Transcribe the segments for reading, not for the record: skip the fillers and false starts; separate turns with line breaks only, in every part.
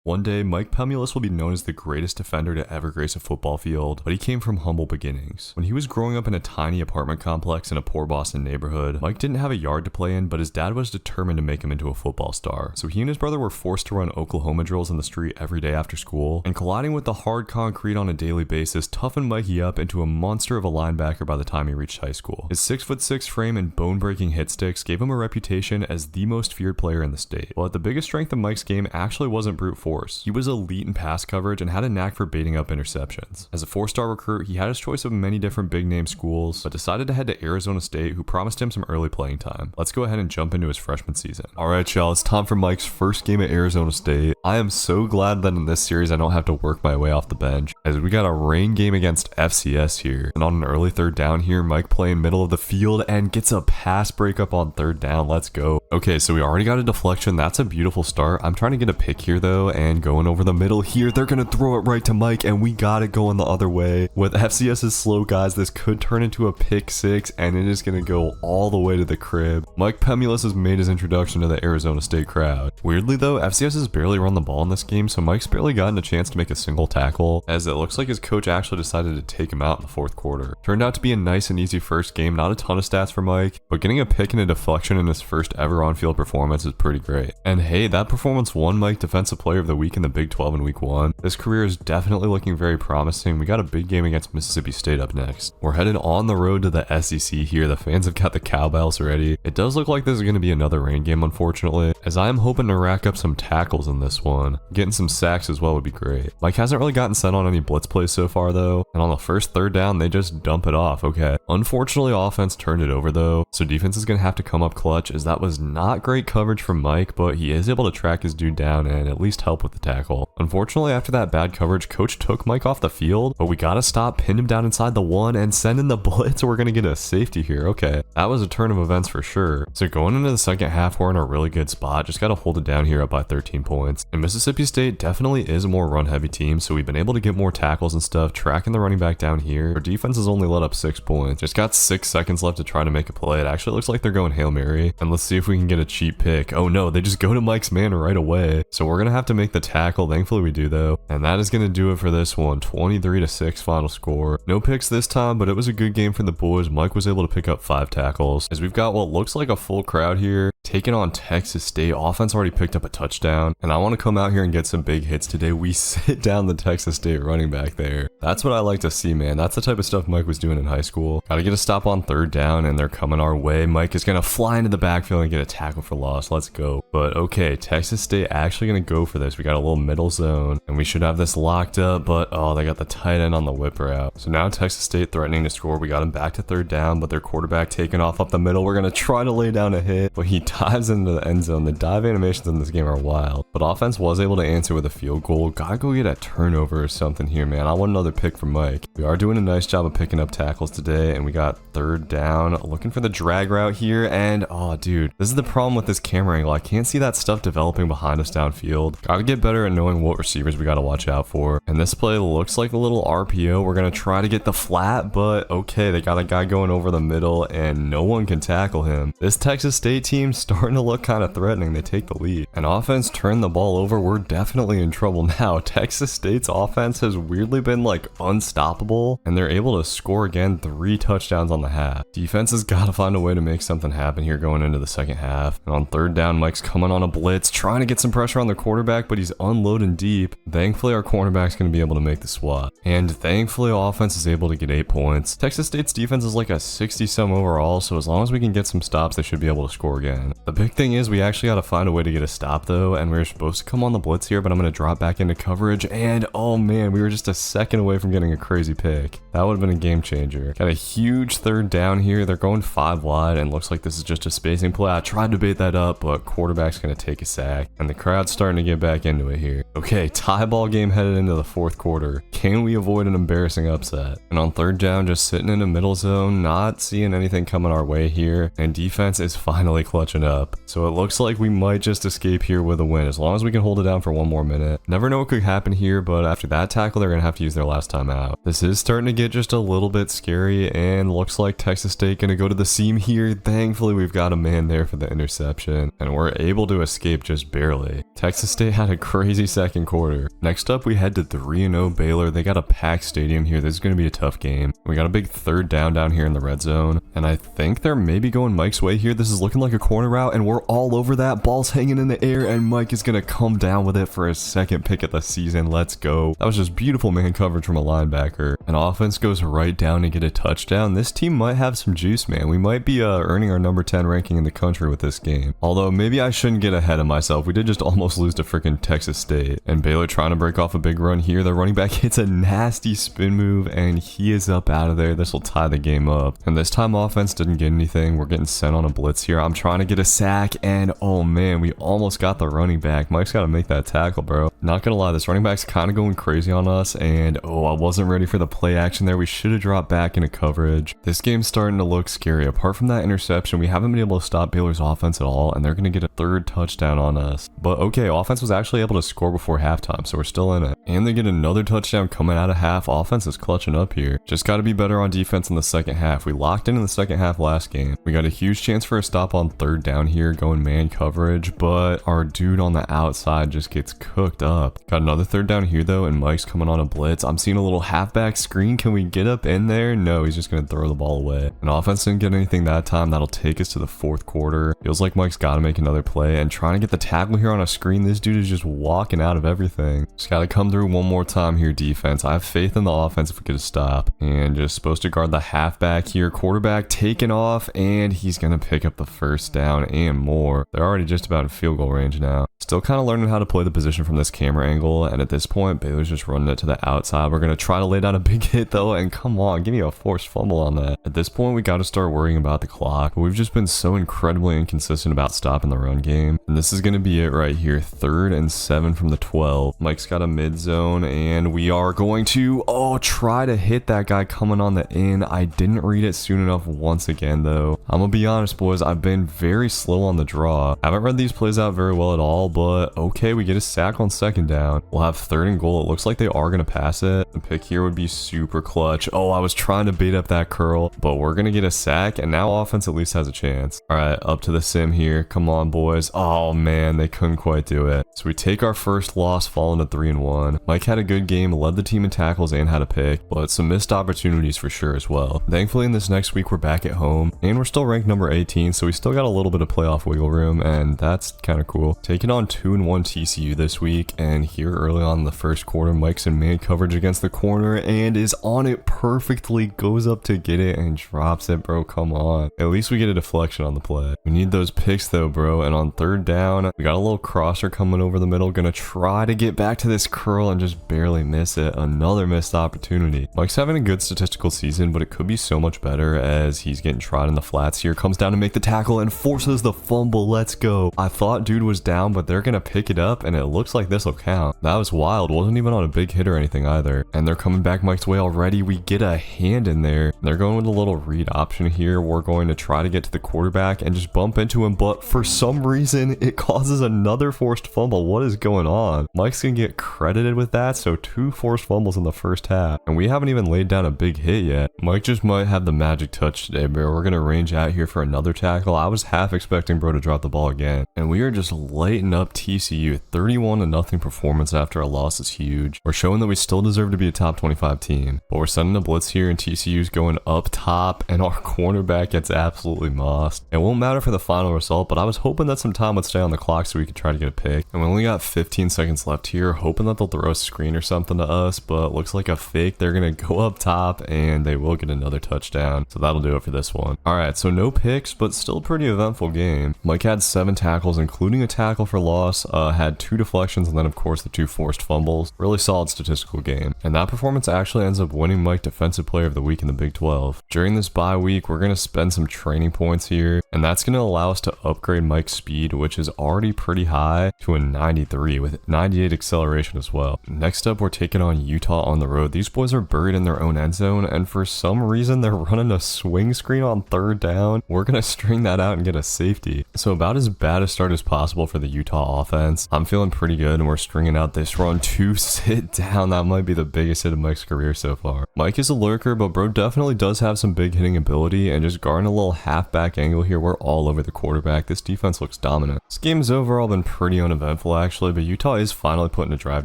One day, Mike Pemulus will be known as the greatest defender to ever grace a football field, but he came from humble beginnings. When he was growing up in a tiny apartment complex in a poor Boston neighborhood, Mike didn't have a yard to play in, but his dad was determined to make him into a football star. So he and his brother were forced to run Oklahoma drills in the street every day after school, and colliding with the hard concrete on a daily basis toughened Mikey up into a monster of a linebacker by the time he reached high school. His 6'6" frame and bone-breaking hit sticks gave him a reputation as the most feared player in the state. But the biggest strength of Mike's game actually wasn't brute force. He was elite in pass coverage and had a knack for baiting up interceptions. As a 4-star recruit, he had his choice of many different big-name schools, but decided to head to Arizona State, who promised him some early playing time. Let's go ahead and jump into his freshman season. Alright y'all, it's time for Mike's first game at Arizona State. I am so glad that in this series I don't have to work my way off the bench, as we got a rain game against FCS here. And on an early third down here, Mike playing middle of the field and gets a pass breakup on third down. Let's go. Okay, so we already got a deflection. That's a beautiful start. I'm trying to get a pick here though, and going over the middle here, they're gonna throw it right to Mike, and we got it going the other way. With FCS's slow guys, this could turn into a pick six, and it is gonna go all the way to the crib. Mike Pemulus has made his introduction to the Arizona State crowd. Weirdly though, FCS has barely run the ball in this game, so Mike's barely gotten a chance to make a single tackle, as it looks like his coach actually decided to take him out in the fourth quarter. Turned out to be a nice and easy first game, not a ton of stats for Mike, but getting a pick and a deflection in his first ever on-field performance is pretty great. And hey, that performance won Mike Defensive Player of the Week in the Big 12 in Week 1. This career is definitely looking very promising. We got a big game against Mississippi State up next. We're headed on the road to the SEC here. The fans have got the cowbells ready. It does look like this is going to be another rain game, unfortunately, as I am hoping to rack up some tackles in this one. Getting some sacks as well would be great. Mike hasn't really gotten sent on any blitz plays so far though, and on the first third down, they just dump it off. Okay. Unfortunately, offense turned it over though, so defense is going to have to come up clutch, as that was not great coverage from Mike, but he is able to track his dude down and at least help with the tackle. Unfortunately, after that bad coverage, coach took Mike off the field, but we gotta stop, pin him down inside the one, and send in the blitz, or we're gonna get a safety here. Okay, that was a turn of events for sure. So going into the second half, we're in a really good spot. Just gotta hold it down here up by 13 points. And Mississippi State definitely is a more run-heavy team, so we've been able to get more tackles and stuff, tracking the running back down here. Our defense has only let up 6 points. Just got 6 seconds left to try to make a play. It actually looks like they're going Hail Mary, and let's see if we can get a cheap pick. Oh no, they just go to Mike's man right away. So we're gonna have to make the tackle. Thankfully we do though. And that is going to do it for this one. 23-6 final score. No picks this time, but it was a good game for the boys. Mike was able to pick up 5 tackles, as we've got what looks like a full crowd here taking on Texas State. Offense already picked up a touchdown, and I want to come out here and get some big hits today. We sit down the Texas State running back there. That's what I like to see, man. That's the type of stuff Mike was doing in high school. Got to get a stop on third down, and they're coming our way. Mike is going to fly into the backfield and get a tackle for loss. Let's go. But okay, Texas State actually going to go for this. We got a little middle zone, and we should have this locked up, but oh, they got the tight end on the whip route. So now Texas State threatening to score. We got him back to third down, but their quarterback taking off up the middle. We're going to try to lay down a hit, but he dives into the end zone. The dive animations in this game are wild, but offense was able to answer with a field goal. Gotta go get a turnover or something here, man. I want another pick from Mike. We are doing a nice job of picking up tackles today, and we got third down, looking for the drag route here, and oh dude, this is the problem with this camera angle. I can't see that stuff developing behind us downfield. Gotta get better at knowing what receivers we gotta watch out for. And this play looks like a little RPO. We're gonna try to get the flat, but okay, they got a guy going over the middle and no one can tackle him. This Texas State team starting to look kind of threatening. They take the lead, and offense turned the ball over. We're definitely in trouble now. Texas State's offense has weirdly been like unstoppable, and they're able to score again. 3 touchdowns on the half. Defense has got to find a way to make something happen here going into the second half. And on third down, Mike's coming on a blitz, trying to get some pressure on the quarterback, but he's unloading deep. Thankfully, our cornerback's going to be able to make the swat, and thankfully offense is able to get 8 points. Texas State's defense is like a 60-some overall, so as long as we can get some stops, they should be able to score again. The big thing is we actually got to find a way to get a stop though, and we were supposed to come on the blitz here, but I'm going to drop back into coverage, and oh man, we were just a second away from getting a crazy pick. That would have been a game changer. Got a huge third down here. They're going 5 wide, and looks like this is just a spacing play. I tried to bait that up, but quarterback's going to take a sack, and the crowd's starting to get back into it here. Okay, tie ball game headed into the fourth quarter. Can we avoid an embarrassing upset? And on third down, just sitting in a middle zone, not seeing anything coming our way here, and defense is finally clutching up. So it looks like we might just escape here with a win, as long as we can hold it down for 1 more minute. Never know what could happen here, but after that tackle, they're going to have to use their last time out. This is starting to get just a little bit scary, and looks like Texas State going to go to the seam here. Thankfully, we've got a man there for the interception, and we're able to escape just barely. Texas State had a crazy second quarter. Next up, we head to 3-0 Baylor. They got a packed stadium here. This is going to be a tough game. We got a big third down here in the red zone, and I think they're maybe going Mike's way here. This is looking like a corner route, and we're all over that. Ball's hanging in the air, and Mike is going to come down with it for his second pick of the season. Let's go. That was just beautiful man coverage from a linebacker. And offense goes right down to get a touchdown. This team might have some juice, man. We might be earning our number 10 ranking in the country with this game. Although maybe I shouldn't get ahead of myself. We did just almost lose to freaking Texas State. And Baylor trying to break off a big run here. The running back hits a nasty spin move, and he is up out of there. This will tie the game up. And this time offense didn't get anything. We're getting sent on a blitz here. I'm trying to get a sack, and oh man, we almost got the running back. Mike's got to make that tackle, bro. Not gonna lie, this running back's kind of going crazy on us, and oh, I wasn't ready for the play action there. We should have dropped back into coverage. This game's starting to look scary. Apart from that interception, we haven't been able to stop Baylor's offense at all, and they're gonna get a third touchdown on us. But okay, offense was actually able to score before halftime, so we're still in it. And they get another touchdown coming out of half. Offense is clutching up here. Just got to be better on defense in the second half. We locked in the second half last game. We got a huge chance for a stop on third down here, going man coverage, but our dude on the outside just gets cooked up. Got another third down here though, and Mike's coming on a blitz. I'm seeing a little halfback screen. Can we get up in there? No, he's just going to throw the ball away. And offense didn't get anything that time. That'll take us to the fourth quarter. Feels like Mike's got to make another play, and trying to get the tackle here on a screen. This dude is just walking out of everything. Just got to come through one more time here, defense. I have faith in the offense if we get a stop. And just supposed to guard the halfback here. Quarterback taking off, and he's going to pick up the first down and more. They're already just about in field goal range now. Still kind of learning how to play the position from this camera angle, and at this point, Baylor's just running it to the outside. We're going to try to lay down a big hit though, and come on, give me a forced fumble on that. At this point, we got to start worrying about the clock, but we've just been so incredibly inconsistent about stopping the run game. And this is going to be it right here. 3rd and 7 from the 12. Mike's got a mid zone, and we are going to, try to hit that guy coming on the in. I didn't read it soon enough once again though. I'm going to be honest, boys, I've been very slow on the draw. I haven't read these plays out very well at all, but okay, we get a sack on second down. We'll have 3rd and goal. It looks like they are going to pass it. The pick here would be super clutch. Oh, I was trying to bait up that curl, but we're going to get a sack, and now offense at least has a chance. All right, up to the sim here. Come on, boys. Oh man, they couldn't quite do it. So we take our first loss, falling to 3-1. Mike had a good game, led the team in tackles and had a pick, but some missed opportunities for sure as well. Thankfully, in this next week, we're back at home, and we're still ranked number 18, so we still got a little bit of playoff wiggle room, and that's kind of cool. Taking on 2-1 TCU this week, and here early on in the first quarter, Mike's in man coverage against the corner and is on it perfectly, goes up to get it and drops it, bro. Come on. At least we get a deflection on the play. We need those picks though, bro, and on 3rd down, we got a little crosser coming over the middle, gonna try to get back to this curl and just barely miss it. Another missed opportunity. Mike's having a good statistical season, but it could be so much better as he's getting trod in the flats here. Comes down to make the tackle and forces the fumble. Let's go. I thought dude was down, but they're gonna pick it up, and it looks like this will count. That was wild. Wasn't even on a big hit or anything either. And they're coming back Mike's way already. We get a hand in there. They're going with a little read option here. We're going to try to get to the quarterback and just bump into him, but for some reason, it causes another forced fumble. What is going on? Mike's gonna get credited with that, so 2 forced fumbles in the first half, and we haven't even laid down a big hit yet. Mike just might have the magic touch today, bro. We're gonna range out here for another tackle. I was half expecting bro to drop the ball again, and we are just lighting up TCU. 31-0 performance after a loss is huge. We're showing that we still deserve to be a top 25 team, but we're sending a blitz here, and TCU's going up top, and our cornerback gets absolutely mossed. It won't matter for the final result, but I was hoping that some time would stay on the clock so we could try to get a pick. And we only got 15 seconds left here, hoping that they'll throw a screen or something to us, but it looks like a fake. They're gonna go up top, and they will get another touchdown, so that'll do it for this one. All right, so no picks, but still a pretty eventful game. Mike had 7 tackles, including a tackle for loss, had 2 deflections, and then of course the 2 forced fumbles. Really solid statistical game, and that performance actually ends up winning Mike Defensive Player of the Week in the Big 12. During this bye week, we're gonna spend some training points here, and that's gonna allow us to upgrade Mike's speed, which is already pretty high, to a 93 with 98 acceleration as well. Next up, we're taking on Utah on the road. These boys are buried in their own end zone, and for some reason they're running a swing screen on 3rd down. We're gonna string that out and get a safety. So about as bad a start as possible for the Utah offense. I'm feeling pretty good, and we're stringing out this run to sit down. That might be the biggest hit of Mike's career so far. Mike is a lurker, but bro definitely does have some big hitting ability, and just guarding a little halfback angle here, we're all over the quarterback. This defense looks dominant. This game has overall been pretty uneventful actually, but Utah is finally putting a drive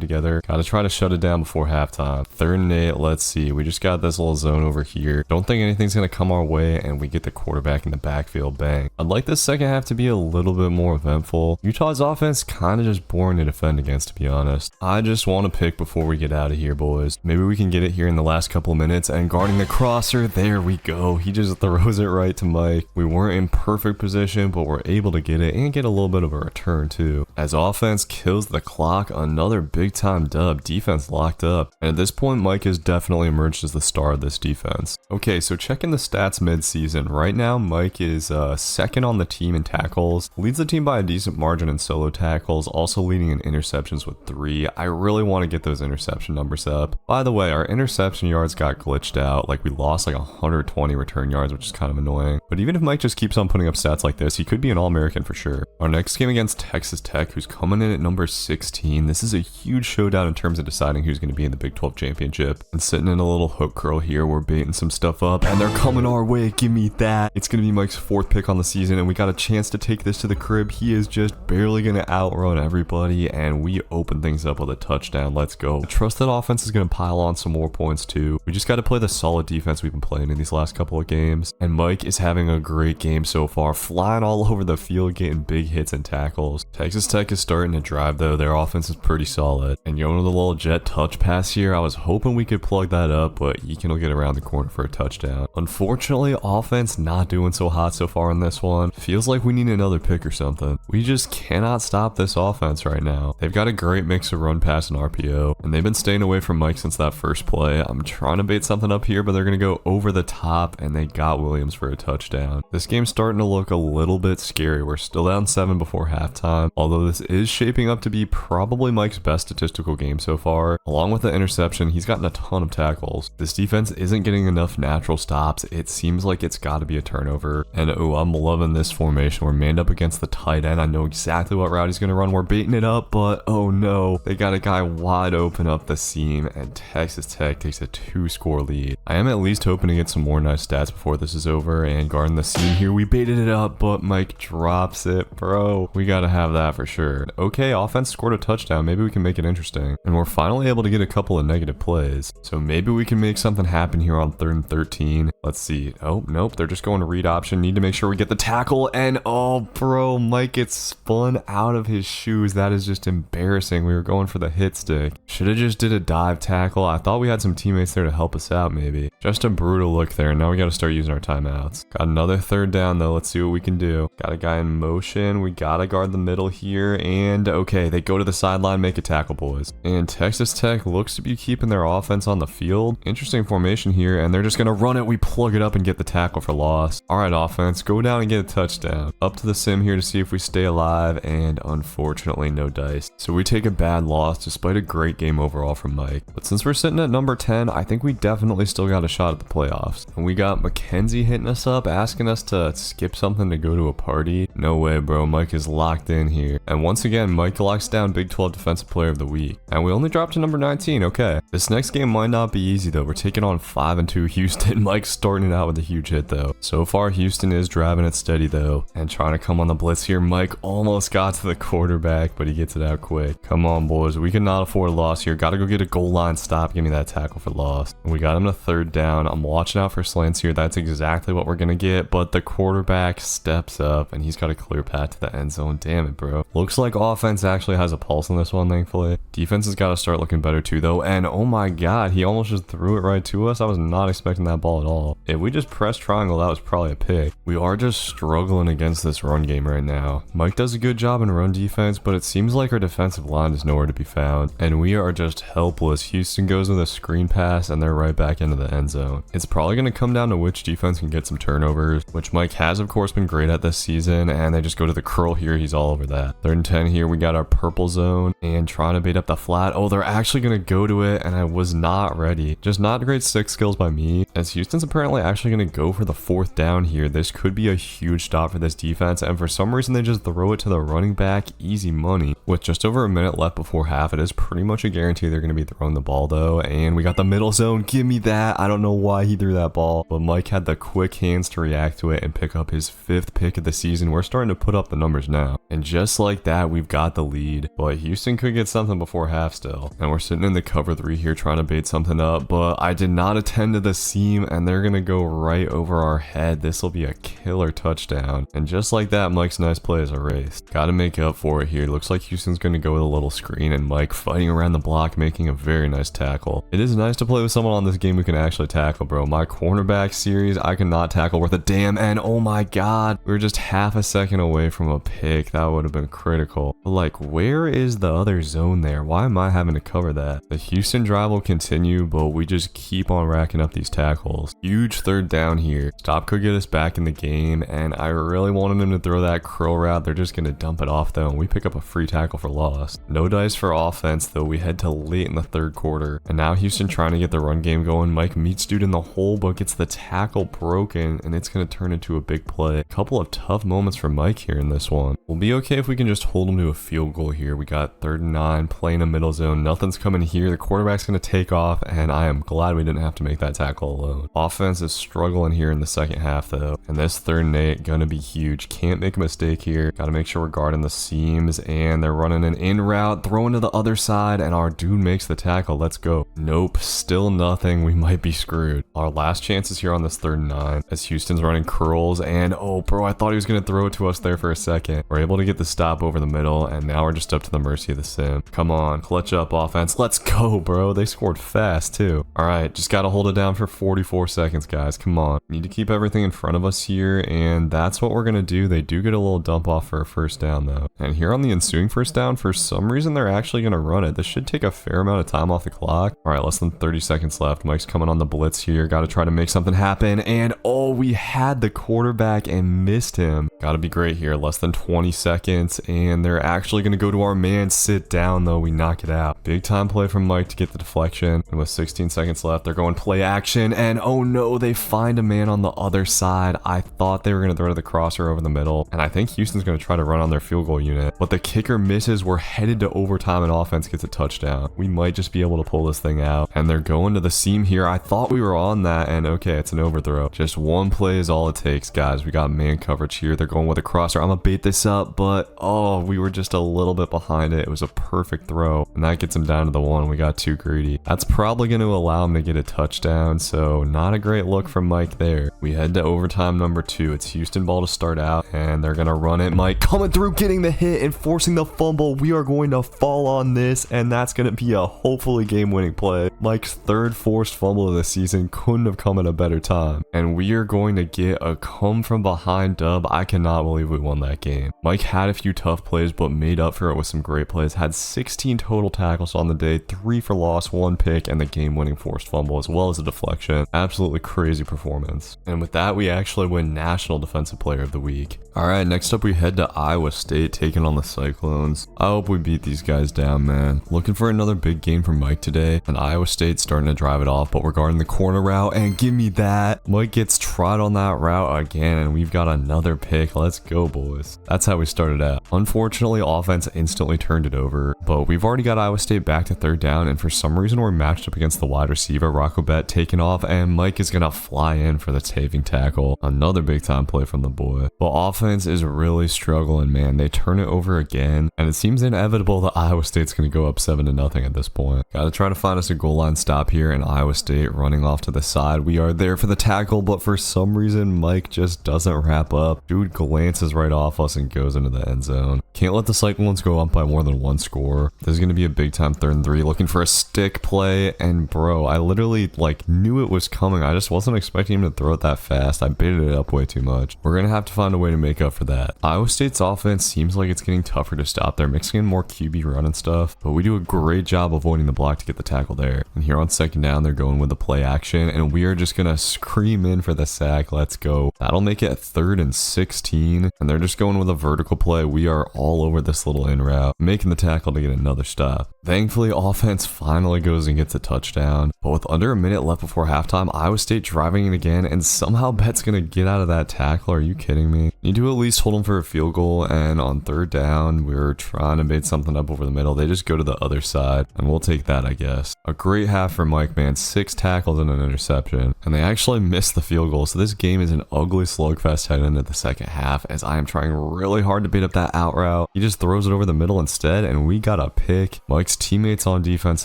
together. Gotta try to shut it down before halftime. 3rd and 8, let's see. We just got this little zone over here. Don't think anything's gonna come our way, and we get the quarterback in the backfield. Bang. I'd like this second half to be a little bit more eventful. Utah's offense kind of just boring to defend against, to be honest. I just want to pick before we get out of here, boys. Maybe we can get it here in the last couple of minutes, and guarding the crosser, there we go. He just throws it right to Mike. We weren't in perfect position, but we're able to get it and get a little bit of a return too. As offense kills the clock, another big time dub. Defense locked up, and at this point Mike has definitely emerged as the star of this defense. Okay, so checking the stats mid-season. Right now Mike is second on the team in tackles, leads the team by a decent margin in solo tackles, also leading in interceptions with 3. I really want to get those interception numbers up. By the way, our interception yards got glitched out. Like, we lost like 120 return yards, which is kind of annoying. But even if Mike just keeps on putting up stats like this, he could be an All-American for sure. Our next game against Texas Tech, who's coming in at number 16. This is a huge showdown in terms of deciding who's going to be in the Big 12 championship. And sitting in a little hook curl here, we're baiting some stuff up, and they're coming our way. Give me that. It's going to be Mike's 4th pick on the season, and we got a chance to take this to the crib. He is just barely going to outrun everybody, and we open things up with a touchdown. Let's go. I trust that offense is going to pile on some more points too. We just got to play the solid defense we've been playing in these last couple of games, and Mike is having a great game so far, flying all over the field, getting big hits and tackles. Texas Tech is starting to drive though. Their offense is pretty solid, and you know, the little jet touch pass here, I was hoping we could plug that up, but Eakin will get around the corner for a touchdown. Unfortunately, offense not doing so hot so far in this one. Feels like we need another pick or something. We just cannot stop this offense right now. They've got a great mix of run, pass, and RPO, and they've been staying away from Mike since that first play. I'm trying to bait something up here, but they're going to go over the top, and they got Williams for a touchdown. This game's starting to look a little bit scary. We're still down 7 before halftime, although this is shaping up to be probably Mike's best statistical game so far. Along with the interception, he's gotten a ton of tackles. This defense isn't getting enough natural stops. It seems like it's got to be a turnover, and oh, I'm loving this formation. We're manned up against the tight end. I know exactly what route he's going to run. We're baiting it up, but oh no, they got a guy wide open up the seam, and Texas Tech takes a 2-score lead. I am at least hoping to get some more nice stats before this is over, and guarding the seam here, we baited it up, but Mike drops it, bro. We got to have that for sure. Okay, offense scored a touchdown. Maybe we can make it interesting, and we're finally able to get a couple of negative plays, so maybe we can make something happen here on 3rd and 13. Let's see. Oh, nope, they're just going to read option. Need to make sure we get the tackle, and oh, bro, Mike gets spun out of his shoes. That is just embarrassing. We were going for the hit stick. Should have just did a dive tackle. I thought we had some teammates there to help us out maybe. Just a brutal look there. Now we got to start using our timeouts. Got another 3rd down though. Let's see what we can do. Got a guy in motion. We got to guard the middle here, and okay, they go to the sideline, make a tackle, boys. And Texas Tech looks to be keeping their offense on the field. Interesting formation here, and they're just going to run it. We plug it up and get the tackle for loss. All right, offense, go down and get a touchdown. Up to the sim here to see if we stay alive, and unfortunately no dice. So we take a bad loss despite a great game overall from Mike. But since we're sitting at number 10, I think we definitely still got a shot at the playoffs. And we got Mackenzie hitting us up, asking us to skip something to go to a party. No way, bro. Mike is locked in here. And once again, Mike locks down Big 12 Defensive Player of the Week. And we only dropped to number 19. Okay. This next game might not be easy though. We're taking on 5-2 Houston. Mike's starting it out with a huge hit though. So far, Houston is driving it steady though, and trying to come on the blitz here. Mike almost got to the quarterback, but he gets it out quick. Come on, boys. We cannot afford a loss here. Got to go get a goal line stop. Give me that tackle for loss. We got him to 3rd down. I'm watching out for slants here. That's exactly what we're going to get, but the quarterback steps up, and he's got a clear path to the end zone. Damn it, bro. Looks like offense actually has a pulse on this one, thankfully. Defense has got to start looking better too, though, and oh my god, he almost just threw it right to us. I was not expecting that ball at all. If we just pressed triangle, that was probably a pick. We are just struggling against this run game right now. Mike does a good job in run defense, but it seems like our defensive line is nowhere to be found, and we are just helpless. Houston goes with a screen pass, and they're right back into the end zone. It's probably going to come down to which defense can get some turnovers, which Mike has, of course, been great at this season, and they just go to the curl here. He's all over that. 3rd and 10 here. We got our purple zone, and trying to bait up the flat. Oh, they're actually going to go to it, and I was not ready. Just not great stick skills by me, as Houston's apparently actually going to go for the 4th down here. This could be a huge stop for this defense, and for some reason they just throw it to the running back. Easy money. With just over a minute left before half, it is pretty much a guarantee they're going to be throwing the ball though. And we got the middle zone. Give me that. I don't know why he threw that ball, but Mike had the quick hands to react to it and pick up his 5th pick of the season. We're starting to put up the numbers now. And just like that, we've got the lead. But Houston could get something before half still. And we're sitting in the cover 3 here trying to bait something up, but I did not attend to the seam and they're going to go right over our head. This will be a killer touchdown. And just like that, Mike's nice play is erased. Got to make up for it here. Looks like Houston's going to go with a little screen and Mike fighting around the block, making a very nice tackle. It is nice to play with someone on this game who can actually tackle, bro. My cornerback series, I cannot tackle worth a damn. And oh my God, we were just half a second away from a pick. That would have been critical. But like, where is the other zone there? Why am I having to cover that? The Houston drive will continue, but we just keep on racking up these tackles. Huge 3rd down here. Stop could get us back in the game, and I really wanted him to throw that curl route. They're just going to dump it off though, and we pick up a free tackle for loss. No dice for offense though. We head to late in the 3rd quarter, and now Houston trying to get the run game going. Mike meets dude in the hole, but gets the tackle broken, and it's going to turn into a big play. A couple of tough moments for Mike here in this one. We'll be okay if we can just hold him to a field goal here. We got 3rd and 9, playing a middle zone. Nothing's coming here. The quarterback's going to take off, and I am glad we didn't have to make that tackle alone. Offense is struggling here in the second half though, and this 3rd and 8 gonna be huge. Can't make a mistake here. Got to make sure we're guarding the seams, and they're running an in route, throwing to the other side, and our dude makes the tackle. Let's go. Nope, still nothing. We might be screwed. Our last chances here on this 3rd and 9 as Houston's running curls, and oh bro, I thought he was gonna throw it to us there for a second. We're able to get the stop over the middle, and now we're just up to the mercy of the sim. Come on, clutch up offense. Let's go, bro. They scored fast too. All right, just got to hold it down for 44 seconds, guys. Come on. Need to keep everything in front of us here, and that's what we're going to do. They do get a little dump off for a 1st down though. And here on the ensuing 1st down, for some reason, they're actually going to run it. This should take a fair amount of time off the clock. All right, less than 30 seconds left. Mike's coming on the blitz here. Got to try to make something happen. And oh, we had the quarterback and missed him. Got to be great here. Less than 20 seconds, and they're actually going to go to our man. Sit down though. We knock it out. Big time play from Mike to get the deflection. And with 16 seconds left, they're going play action, and oh no, they find a man on the other side. I thought they were going to throw to the crosser over the middle, and I think Houston's going to try to run on their field goal unit, but the kicker misses. We're headed to overtime, and offense gets a touchdown. We might just be able to pull this thing out, and they're going to the seam here. I thought we were on that, and okay, it's an overthrow. Just one play is all it takes, guys. We got man coverage here. They're going with a crosser. I'm gonna bait this up, but oh, we were just a little bit behind it. It was a perfect throw, and that gets him down to the 1. We got too greedy. That's probably going to allow him to get a touchdown, so not a great look from Mike there. We head to overtime number 2. It's Houston ball to start out, and they're going to run it. Mike coming through, getting the hit and forcing the fumble. We are going to fall on this, and that's going to be a hopefully game-winning play. Mike's 3rd forced fumble of the season couldn't have come at a better time, and we are going to get a come from behind dub. I cannot believe we won that game. Mike had a few tough plays, but made up for it with some great plays. Had 16 total tackles on the day, 3 for loss, 1 pick, and the game-winning forced fumble, as well as a deflection. Absolutely crazy performance. And with that, we actually win National Defensive Player of the Week. Alright, next up we head to Iowa State, taking on the Cyclones. I hope we beat these guys down, man. Looking for another big game from Mike today, and Iowa State's starting to drive it off, but we're guarding the corner route, and give me that. Mike gets trod on that route again, and we've got another pick. Let's go, boys. That's how we started out. Unfortunately, offense instantly turned it over, but we've already got Iowa State back to 3rd down, and for some reason we're matched up against the wide receiver. Rocco Bet taking off, and Mike is gonna fly in for the saving tackle. Another big time play from the boy. But offense is really struggling, man. They turn it over again, and it seems inevitable that Iowa State's gonna go up 7-0 at this point. Gotta try to find us a goal line stop here, and Iowa State running off to the side. We are there for the tackle, but for some reason Mike just doesn't wrap up. Dude glances right off us and goes into the end zone. Can't let the Cyclones go up by more than 1 score. This is gonna be a big time 3rd and 3, looking for a stick play, and bro, I literally knew it was coming. I just wasn't expecting him to throw it that fast. I baited it up way too much. We're gonna have to find a way to make up for that. Iowa State's offense seems like it's getting tougher to stop. They're mixing in more QB run and stuff, but we do a great job avoiding the block to get the tackle there. And here on 2nd down, they're going with the play action, and we are just gonna scream in for the sack. Let's go. That'll make it 3rd and 16. 16, and they're just going with a vertical play. We are all over this little in route, making the tackle to get another stop. Thankfully, offense finally goes and gets a touchdown, but with under a minute left before halftime, Iowa State driving it again, and somehow Bett's gonna get out of that tackle. Are you kidding me? Need to at least hold him for a field goal, and on third down, we were trying to bait something up over the middle. They just go to the other side, and we'll take that, I guess. A great half for Mike, man. 6 tackles and an interception, and they actually missed the field goal, so this game is an ugly slugfest heading into the second half, as I am trying really hard to bait up that out route. He just throws it over the middle instead, and we got a pick. Mike's teammates on defense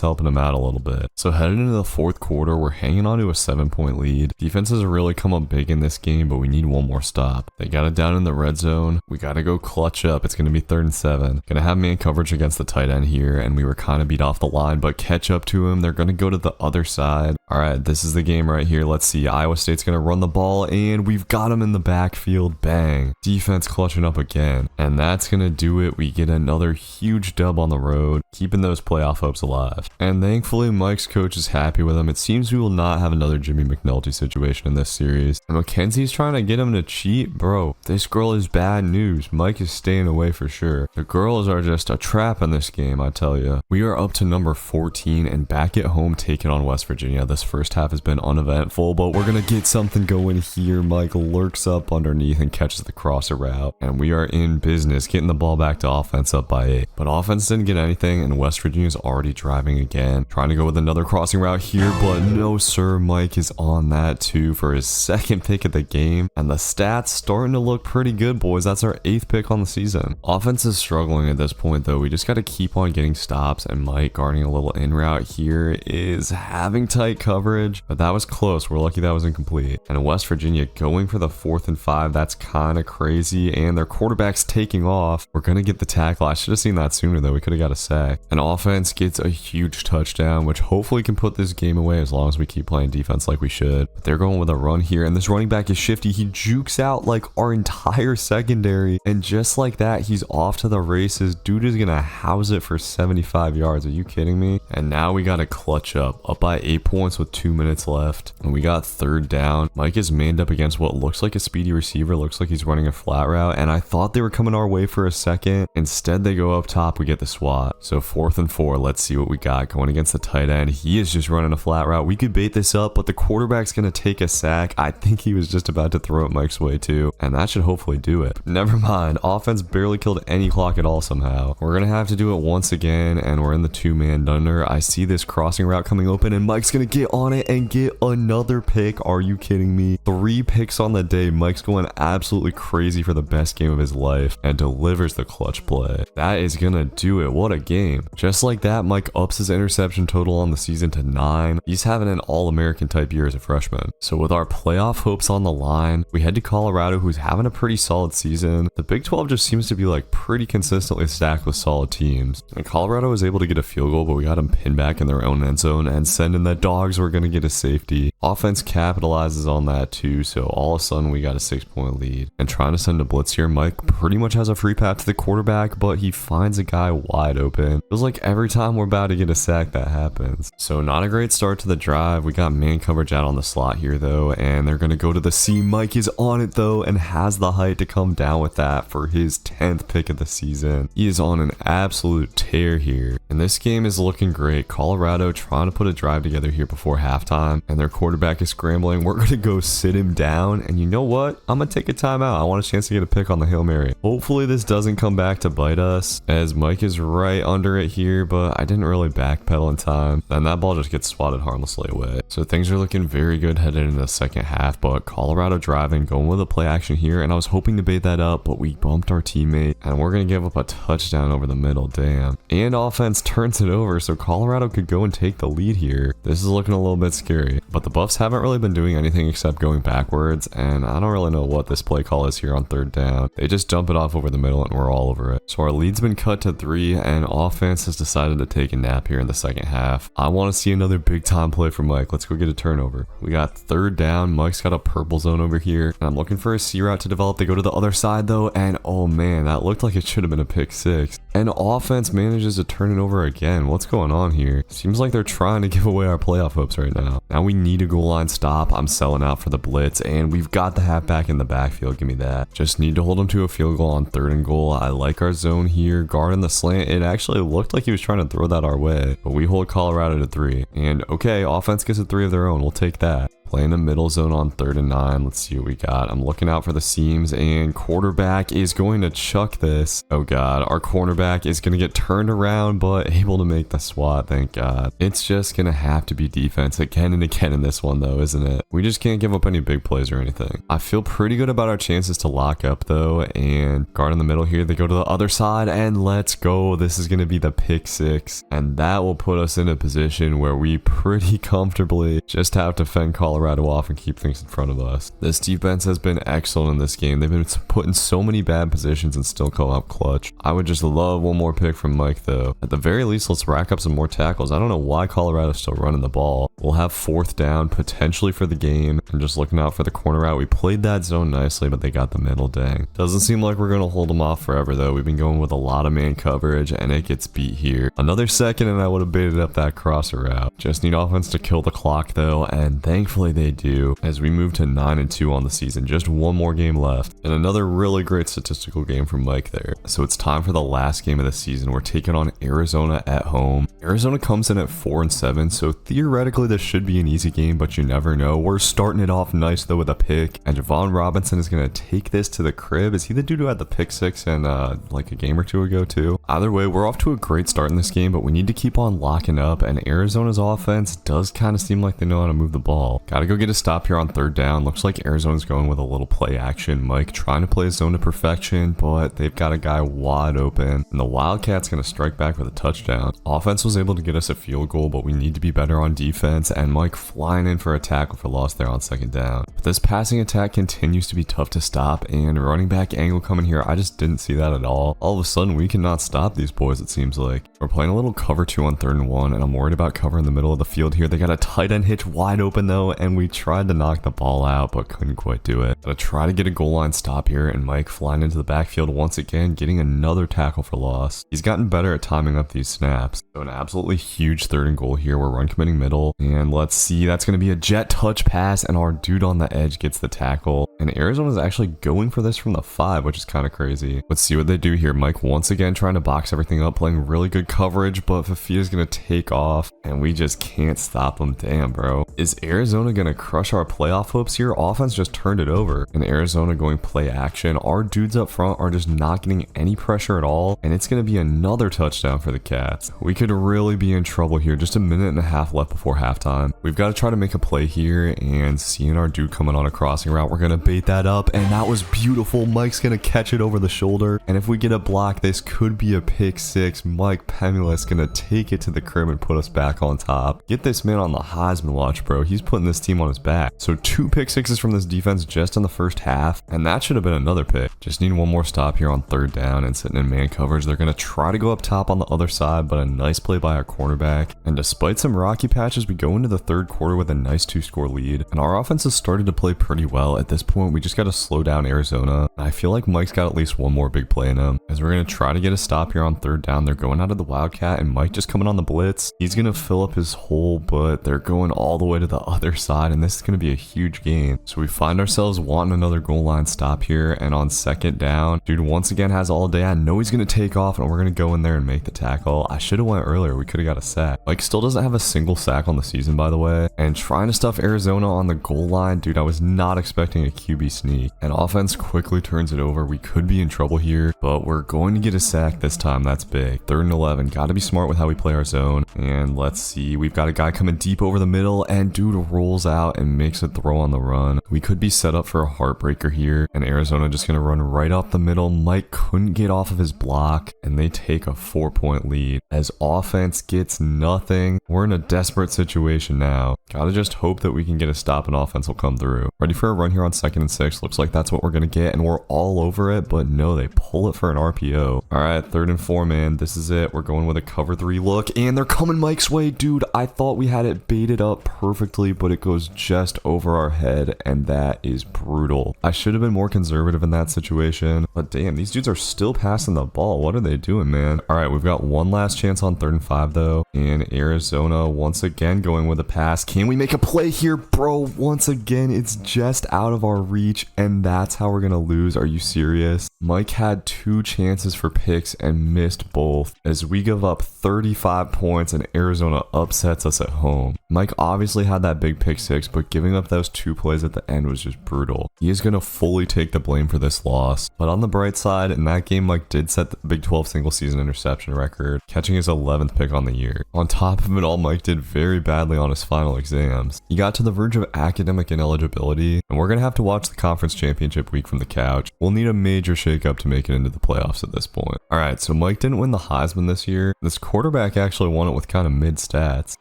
helping him out a little bit. So headed into the fourth quarter, we're hanging on to a 7-point lead. Defense has really come up big in this game, but we need one more stop. They got it down in the red zone. We got to go clutch up. It's going to be 3rd and 7. Going to have man coverage against the tight end here, and we were kind of beat off the line, but catch up to him. They're going to go to the other side. All right, this is the game right here. Let's see. Iowa State's going to run the ball, and we've got him in the backfield. Bang. Defense clutching up again, and that's going to do it. We get another huge dub on the road, keeping those playoff hopes alive. And thankfully, Mike's coach is happy with him. It seems we will not have another Jimmy McNulty situation in this series. And Mackenzie's trying to get him to cheat. Bro, this girl is bad news. Mike is staying away for sure. The girls are just a trap in this game, I tell you. We are up to number 14 and back at home taking on West Virginia. This first half has been uneventful, but we're going to get something going here. Mike lurks up underneath and catches the crosser route, and we are in business, getting the ball back to offense up by 8. But offense didn't get anything, and West Virginia's already driving again, trying to go with another crossing route here, but no sir. Mike is on that too for his 2nd pick of the game, and the stats starting to look pretty good, boys. That's our 8th pick on the season. Offense is struggling at this point though. We just got to keep on getting stops, and Mike guarding a little in route here is having tight coverage, but that was close. We're lucky that was incomplete. And West Virginia going for the 4th and 5. That's kind of crazy, and their quarterback's taking off. We're gonna get the tackle. I should have seen that sooner though. We could have got a sack. And offense gets a huge touchdown, which hopefully can put this game away as long as we keep playing defense like we should. But they're going with a run here, and this running back is shifty. He jukes out like our entire secondary, and just like that, he's off to the races. Dude is gonna house it for 75 yards. Are you kidding me? And now we gotta clutch up by 8 points with 2 minutes left, and we got 3rd down. Mike is manned up against what looks like a speedy receiver. Looks like he's running a flat route, and I thought they were coming our way for a second. Instead, they go up top. We get the swat. So 4th and 4. Let's see what we got going against the tight end. He is just running a flat route. We could bait this up, but the quarterback's gonna take a sack. I think he was just about to throw it Mike's way too, and that should hopefully do it. But never mind. Offense barely killed any clock at all somehow. We're gonna have to do it once again, and we're in the 2-man dunder. I see this crossing route coming open, and Mike's gonna get on it and get another pick. Are you kidding me? 3 picks on the day. Mike's going absolutely crazy for the best game of his life and delivers the clutch play. That is gonna do it. What a game. Just like that, Mike ups his interception total on the season to 9. He's having an All-American type year as a freshman. So with our playoff hopes on the line, we head to Colorado, who's having a pretty solid season. The Big 12 just seems to be like pretty consistently stacked with solid teams. And Colorado was able to get a field goal, but we got them pinned back in their own end zone, and sending the dogs were gonna get a safety. Offense capitalizes on that too, so all of a sudden we got a 6-point lead. And trying to send a blitz here, Mike pretty much has a free pass to the quarterback, but he finds a guy wide open. Feels like every time we're about to get a sack, that happens. So not a great start to the drive. We got man coverage out on the slot here though, and they're gonna go to the seam. Mike is on it though, and has the height to come down with that for his 10th pick of the season. He is on an absolute tear here, and this game is looking great. Colorado trying to put a drive together here before halftime, and their quarterback is scrambling. We're gonna go sit him down, and you know what? I'm gonna take a timeout. I want a chance to get a pick on the Hail Mary. Hopefully this doesn't come back to bite us, as Mike is right under it here, but I didn't really backpedal in time, and that ball just gets swatted harmlessly away. So things are looking very good headed into the second half, but Colorado driving, going with a play action here, and I was hoping to bait that up, but we bumped our teammate, and we're gonna give up a touchdown over the middle. Damn. And offense turns it over, so Colorado could go and take the lead here. This is looking a little bit scary, but the Buffs haven't really been doing anything except going backwards, and I don't really know what this play call is here on 3rd down. They just dump it off over the middle, and we're all over it. So our lead's been cut to 3, and offense has decided to take a nap here in the second half. I want to see another big time play from Mike. Let's go get a turnover. We got 3rd down. Mike's got a purple zone over here, and I'm looking for a C route to develop. They go to the other side though, and oh man, that looked like it should have been a pick 6. And offense manages to turn it over again. What's going on here? Seems like they're trying to give away our playoff hopes right now. Now we need to go goal line stop, I'm selling out for the blitz, and we've got the halfback in the backfield. Give me that. Just need to hold him to a field goal on 3rd and goal. I like our zone here. Guarding the slant. It actually looked like he was trying to throw that our way, but we hold Colorado to 3. And okay, offense gets a 3 of their own. We'll take that. Playing the middle zone on 3rd and 9. Let's see what we got. I'm looking out for the seams, and quarterback is going to chuck this. Oh god, our cornerback is going to get turned around, but able to make the swat, thank god. It's just going to have to be defense again and again in this one though, isn't it? We just can't give up any big plays or anything. I feel pretty good about our chances to lock up though, and guard in the middle here. They go to the other side, and let's go. This is going to be the pick 6, and that will put us in a position where we pretty comfortably just have to fend Colorado off and keep things in front of us. This defense has been excellent in this game. They've been put in so many bad positions and still come up clutch. I would just love one more pick from Mike though. At the very least, let's rack up some more tackles. I don't know why Colorado's still running the ball. We'll have 4th down potentially for the game. I'm just looking out for the corner out. We played that zone nicely, but they got the middle, dang. Doesn't seem like we're going to hold them off forever though. We've been going with a lot of man coverage, and it gets beat here. Another second and I would have baited up that crosser route. Just need offense to kill the clock though, and thankfully they do as we move to 9-2 on the season. Just one more game left, and another really great statistical game from Mike there. So it's time for the last game of the season. We're taking on Arizona at home. Arizona comes in at 4-7, so theoretically this should be an easy game, but you never know. We're starting it off nice though with a pick, and Javon Robinson is going to take this to the crib. Is he the dude who had the pick 6 and like a game or two ago too? Either way, we're off to a great start in this game, but we need to keep on locking up, and Arizona's offense does kind of seem like they know how to move the ball. Gotta go get a stop here on 3rd down. Looks like Arizona's going with a little play action. Mike trying to play his zone to perfection, but they've got a guy wide open, and the Wildcat's going to strike back with a touchdown. Offense was able to get us a field goal, but we need to be better on defense, and Mike flying in for a tackle for loss there on 2nd down. But this passing attack continues to be tough to stop, and running back angle coming here, I just didn't see that at all. All of a sudden, we cannot stop these boys, it seems like. We're playing a little cover 2 on 3rd and 1, and I'm worried about covering the middle of the field here. They got a tight end hitch wide open though, and we tried to knock the ball out, but couldn't quite do it. Gotta try to get a goal line stop here, and Mike flying into the backfield once again, getting another tackle for loss. He's gotten better at timing up these snaps. So an absolutely huge 3rd and goal here. We're run committing middle, and let's see, that's going to be a jet touch pass, and our dude on the edge gets the tackle. And Arizona's actually going for this from the 5, which is kind of crazy. Let's see what they do here. Mike once again trying to box everything up, playing really good coverage, but Fafia's going to take off, and we just can't stop him. Damn, bro. Is Arizona going to crush our playoff hopes here? Offense just turned it over, and Arizona going play action. Our dudes up front are just not getting any pressure at all, and it's going to be another touchdown for the Cats. We could really be in trouble here. Just a minute and a half left before halftime. We've got to try to make a play here, and seeing our dude coming on a crossing route, we're going to bait that up, and that was beautiful. Mike's going to catch it over the shoulder, and if we get a block, this could be a pick 6. Mike Pemulus going to take it to the crib and put us back on top. Get this man on the Heisman watch, bro. He's putting this team on his back. So 2 pick 6s from this defense just in the first half, and that should have been another pick. Just need one more stop here on 3rd down and sitting in man coverage. They're going to try to go up top on the other side, but a nice play by our cornerback. And despite some rocky patches, we go into the 3rd quarter with a nice 2-score lead, and our offense has started to play pretty well. At this point, we just got to slow down Arizona. I feel like Mike's got at least one more big play in him, as we're going to try to get a stop here on 3rd down. They're going out of the Wildcat, and Mike just coming on the blitz. He's going to fill up his hole, but they're going all the way to the other side, and this is going to be a huge game. So we find ourselves wanting another goal line stop here, and on 2nd down, dude once again has all day. I know he's going to take off, and we're going to go in there and make the tackle. I should have went earlier. We could have got a sack. Mike still doesn't have a single sack on the season, by the way, and trying to stuff Arizona on the goal line, dude, I was not expecting a QB sneak, and offense quickly turns it over. We could be in trouble here, but we're going to get a sack this time. That's big. 3rd and 11. Got to be smart with how we play our zone, and let's see. We've got a guy coming deep over the middle, and dude rolls out and makes a throw on the run. We could be set up for a heartbreaker here, and Arizona just going to run right off the middle. Mike couldn't get off of his block, and they take a 4-point lead as offense gets nothing. We're in a desperate situation now. Gotta just hope that we can get a stop and offense will come through. Ready for a run here on 2nd and 6. Looks like that's what we're going to get, and we're all over it, but no, they pull it for an RPO. All right, 3rd and 4, man. This is it. We're going with a cover 3 look, and they're coming Mike's way. Dude, I thought we had it baited up perfectly, but it goes goes just over our head, and that is brutal. I should have been more conservative in that situation, but damn, these dudes are still passing the ball. What are they doing, man? All right, we've got one last chance on 3rd and 5 though, and Arizona once again going with a pass. Can we make a play here, bro? Once again, it's just out of our reach, and that's how we're gonna lose. Are you serious? Mike had 2 chances for picks and missed both as we give up 35 points and Arizona upsets us at home. Mike obviously had that big pick 6, but giving up those 2 plays at the end was just brutal. He is gonna fully take the blame for this loss, but on the bright side, in that game, Mike did set the Big 12 single season interception record, catching his 11th pick on the year. On top of it all, Mike did very badly on his final exams. He got to the verge of academic ineligibility, and we're gonna have to watch the conference championship week from the couch. We'll need a major shakeup to make it into the playoffs at this point. Alright, so Mike didn't win the Heisman this year. This quarterback actually won it with kind of mid stats.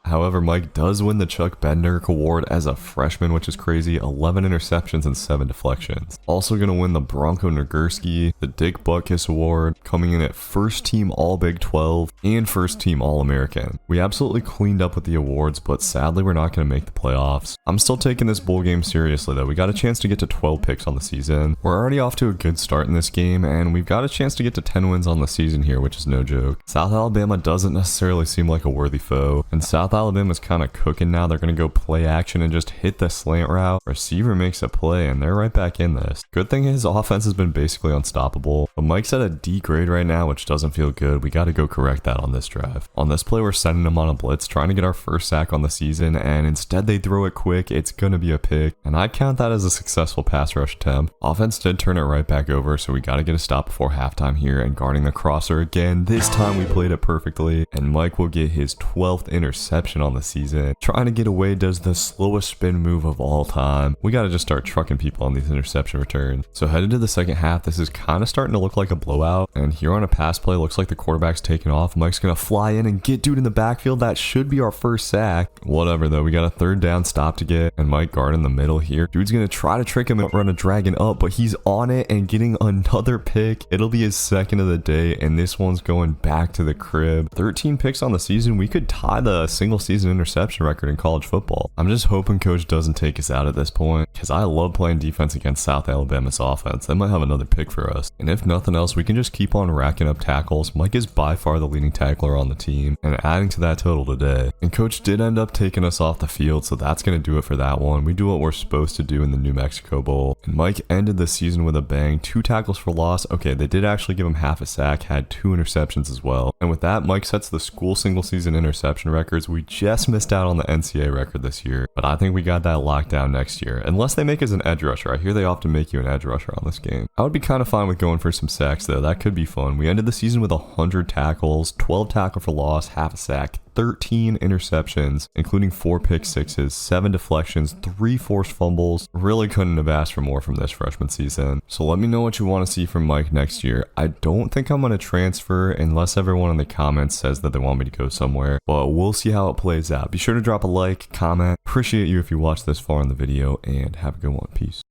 However, Mike does win the Chuck Bednarik Award as a freshman, which is crazy. 11 interceptions and 7 deflections. Also gonna win the Bronco Nagurski, the Dick Butkus Award, coming in at first team All Big 12 and first team All American. We absolutely cleaned up with the awards, but sadly we're not gonna make the playoffs. I'm still taking this bowl game seriously though. We got a chance to get to 12 picks on the season. We're already off to a good start in this game, and we've got a chance to get to 10 wins on the season here, which is no joke. South Alabama doesn't necessarily seem like a worthy foe, and South Alabama's kind of cooking now. They're gonna go play action and just hit the slant route. Receiver makes a play, and they're right back in this. Good thing his offense has been basically unstoppable, but Mike's at a D grade right now, which doesn't feel good. We got to go correct that on this drive. On this play, we're sending him on a blitz, trying to get our first sack on the season, and instead they throw it quick. It's gonna be a pick, and I count that as a successful pass rush attempt. Offense did turn it right back over, so we got to get a stop before halftime here, and guarding the crosser again. This time we played it perfectly, and Mike will get his 12th interception on the season. Trying to get away does the slowest spin move of all time. We got to just start trucking people on these interception returns. So headed to the second half, this is kind of starting to look like a blowout, and here on a pass play, looks like the quarterback's taking off. Mike's gonna fly in and get dude in the backfield. That should be our first sack. Whatever though, we got a 3rd down stop to get, and Mike guard in the middle here. Dude's gonna try to trick him and run a dragon up, but he's on it and getting another pick. It'll be his 2nd of the day, and this one's going back to the crib. 13 picks on the season. We could tie the single season interception record in college football. I'm just hoping coach doesn't take us out at this point, because I love playing defense against South Alabama's offense. They might have another pick for us, and if nothing else, we can just keep on racking up tackles. Mike is by far the leading tackler on the team, and adding to that total today. And coach did end up taking us off the field, so that's going to do it for that one. We do what we're supposed to do in the New Mexico Bowl, and Mike ended the season with a bang. 2 tackles for loss. Okay, they did actually give him half a sack, had 2 interceptions as well. And with that, Mike sets the school single season interception records. We just missed out on the NCAA record this year, but I think we got that locked down next year, unless they make us an edge rusher. I hear they often make you an edge rusher on this game. I would be kind of fine with going for some sacks though. That could be fun. We ended the season with 100 tackles, 12 tackle for loss, half a sack, 13 interceptions, including 4 pick sixes, 7 deflections, 3 forced fumbles. Really couldn't have asked for more from this freshman season. So let me know what you want to see from Mike next year. I don't think I'm going to transfer unless everyone in the comments says that they want me to go somewhere, but we'll see how it plays out. Be sure to drop a like, comment. Appreciate you if you watched this far in the video, and have a good one. Peace.